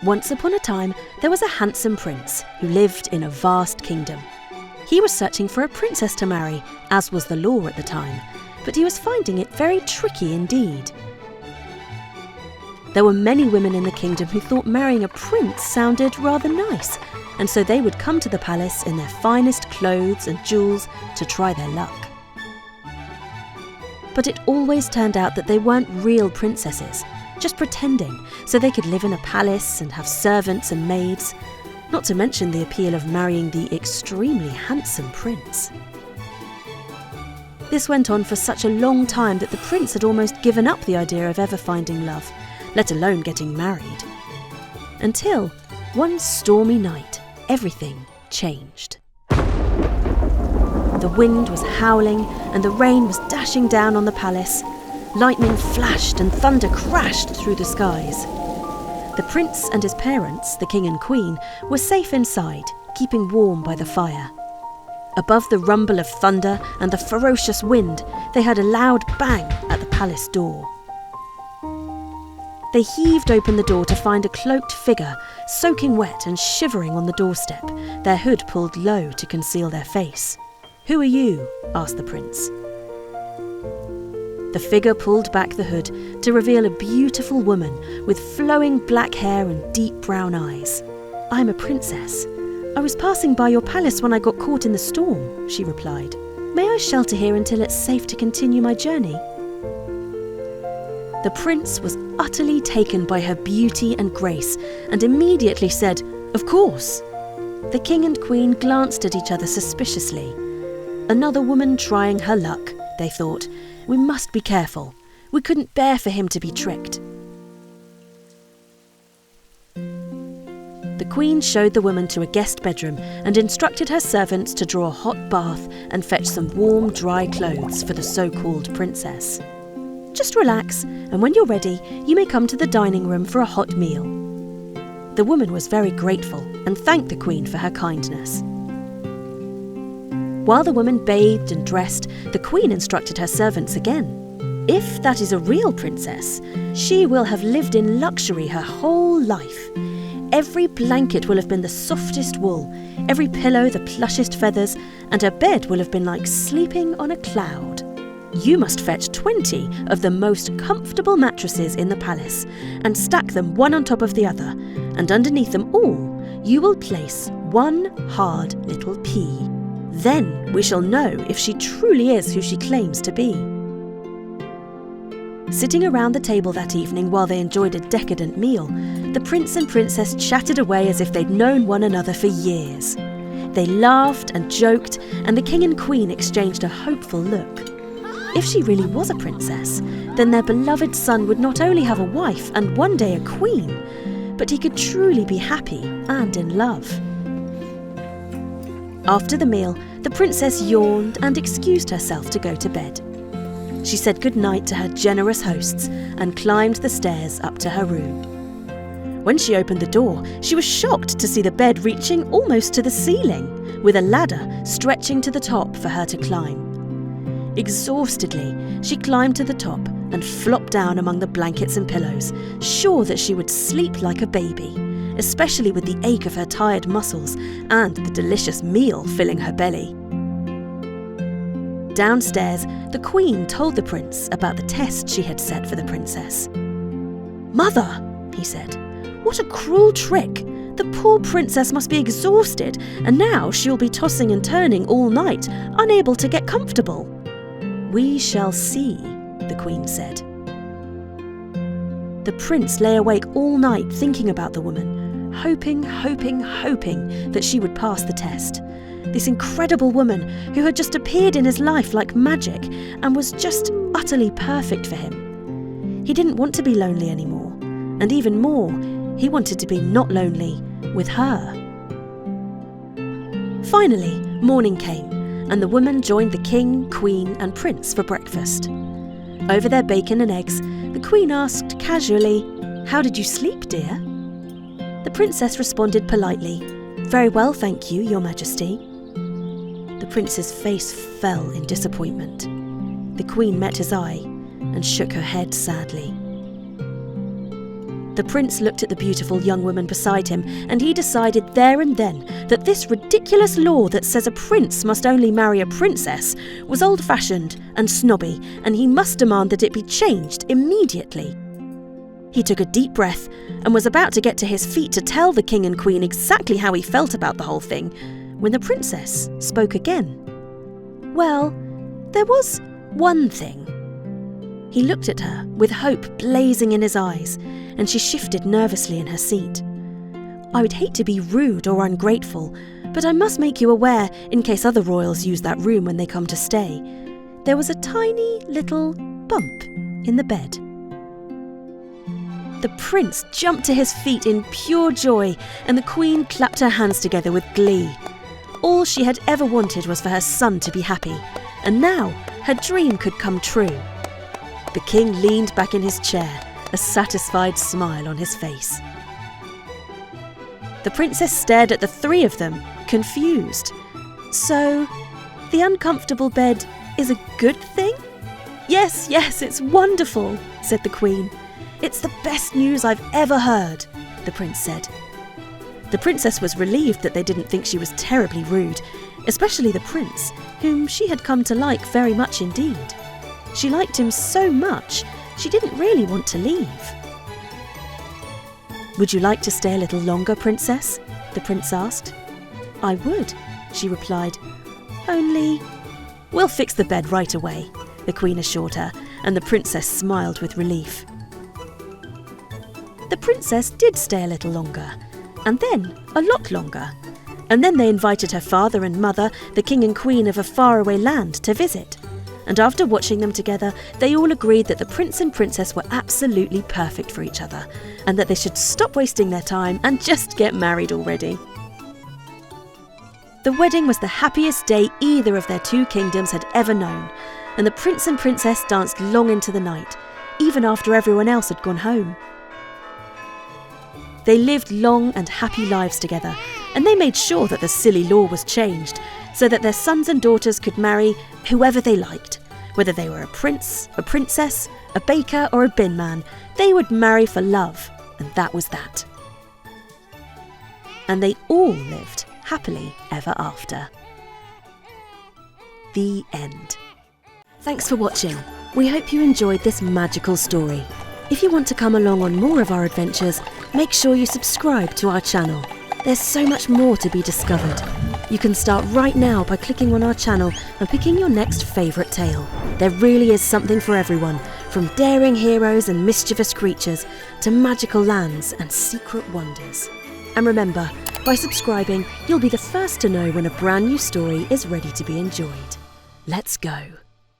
Once upon a time, there was a handsome prince who lived in a vast kingdom. He was searching for a princess to marry, as was the law at the time, but he was finding it very tricky indeed. There were many women in the kingdom who thought marrying a prince sounded rather nice, and so they would come to the palace in their finest clothes and jewels to try their luck. But it always turned out that they weren't real princesses, just pretending, so they could live in a palace and have servants and maids, not to mention the appeal of marrying the extremely handsome prince. This went on for such a long time that the prince had almost given up the idea of ever finding love, let alone getting married. Until one stormy night, everything changed. The wind was howling and the rain was dashing down on the palace. Lightning flashed and thunder crashed through the skies. The prince and his parents, the king and queen, were safe inside, keeping warm by the fire. Above the rumble of thunder and the ferocious wind, they heard a loud bang at the palace door. They heaved open the door to find a cloaked figure, soaking wet and shivering on the doorstep, their hood pulled low to conceal their face. "Who are you?" asked the prince. The figure pulled back the hood to reveal a beautiful woman with flowing black hair and deep brown eyes. "I'm a princess. I was passing by your palace when I got caught in the storm," she replied. "May I shelter here until it's safe to continue my journey?" The prince was utterly taken by her beauty and grace and immediately said, "Of course." The king and queen glanced at each other suspiciously. Another woman trying her luck, they thought. We must be careful. We couldn't bear for him to be tricked. The queen showed the woman to a guest bedroom and instructed her servants to draw a hot bath and fetch some warm, dry clothes for the so-called princess. "Just relax, and when you're ready, you may come to the dining room for a hot meal." The woman was very grateful and thanked the queen for her kindness. While the woman bathed and dressed, the queen instructed her servants again. "If that is a real princess, she will have lived in luxury her whole life. Every blanket will have been the softest wool, every pillow the plushest feathers, and her bed will have been like sleeping on a cloud. You must fetch 20 of the most comfortable mattresses in the palace and stack them one on top of the other, and underneath them all you will place one hard little pea. Then we shall know if she truly is who she claims to be." Sitting around the table that evening while they enjoyed a decadent meal, the prince and princess chatted away as if they'd known one another for years. They laughed and joked, and the king and queen exchanged a hopeful look. If she really was a princess, then their beloved son would not only have a wife and one day a queen, but he could truly be happy and in love. After the meal, the princess yawned and excused herself to go to bed. She said goodnight to her generous hosts and climbed the stairs up to her room. When she opened the door, she was shocked to see the bed reaching almost to the ceiling, with a ladder stretching to the top for her to climb. Exhaustedly, she climbed to the top and flopped down among the blankets and pillows, sure that she would sleep like a baby, especially with the ache of her tired muscles and the delicious meal filling her belly. Downstairs, the queen told the prince about the test she had set for the princess. "Mother," he said, "what a cruel trick! The poor princess must be exhausted, and now she will be tossing and turning all night, unable to get comfortable." "We shall see," the queen said. The prince lay awake all night thinking about the woman, hoping that she would pass the test. This incredible woman who had just appeared in his life like magic and was just utterly perfect for him. He didn't want to be lonely anymore, and even more, he wanted to be not lonely with her. Finally, morning came, and the woman joined the king, queen, and prince for breakfast. Over their bacon and eggs, the queen asked casually, "How did you sleep, dear?" The princess responded politely, "Very well, thank you, Your Majesty." The prince's face fell in disappointment. The queen met his eye and shook her head sadly. The prince looked at the beautiful young woman beside him, and he decided there and then that this ridiculous law that says a prince must only marry a princess was old-fashioned and snobby, and he must demand that it be changed immediately. He took a deep breath and was about to get to his feet to tell the king and queen exactly how he felt about the whole thing, when the princess spoke again. Well, there was one thing. He looked at her with hope blazing in his eyes, and she shifted nervously in her seat. I would hate to be rude or ungrateful, but I must make you aware, in case other royals use that room when they come to stay, there was a tiny little bump in the bed. The prince jumped to his feet in pure joy, and the queen clapped her hands together with glee. All she had ever wanted was for her son to be happy, and now her dream could come true. The king leaned back in his chair, a satisfied smile on his face. The princess stared at the three of them, confused. So, the uncomfortable bed is a good thing? Yes, it's wonderful, said the queen. It's the best news I've ever heard, the prince said. The princess was relieved that they didn't think she was terribly rude, especially the prince, whom she had come to like very much indeed. She liked him so much, she didn't really want to leave. Would you like to stay a little longer, princess? The prince asked. I would, she replied. Only, we'll fix the bed right away, the queen assured her, and the princess smiled with relief. The princess did stay a little longer, and then a lot longer. And then they invited her father and mother, the king and queen of a faraway land, to visit. And after watching them together, they all agreed that the prince and princess were absolutely perfect for each other, and that they should stop wasting their time and just get married already. The wedding was the happiest day either of their two kingdoms had ever known, and the prince and princess danced long into the night, even after everyone else had gone home. They lived long and happy lives together, and they made sure that the silly law was changed, so that their sons and daughters could marry whoever they liked. Whether they were a prince, a princess, a baker or a bin man, they would marry for love, and that was that. And they all lived happily ever after. The end. Thanks for watching. We hope you enjoyed this magical story. If you want to come along on more of our adventures, make sure you subscribe to our channel. There's so much more to be discovered. You can start right now by clicking on our channel and picking your next favourite tale. There really is something for everyone, from daring heroes and mischievous creatures to magical lands and secret wonders. And remember, by subscribing, you'll be the first to know when a brand new story is ready to be enjoyed. Let's go.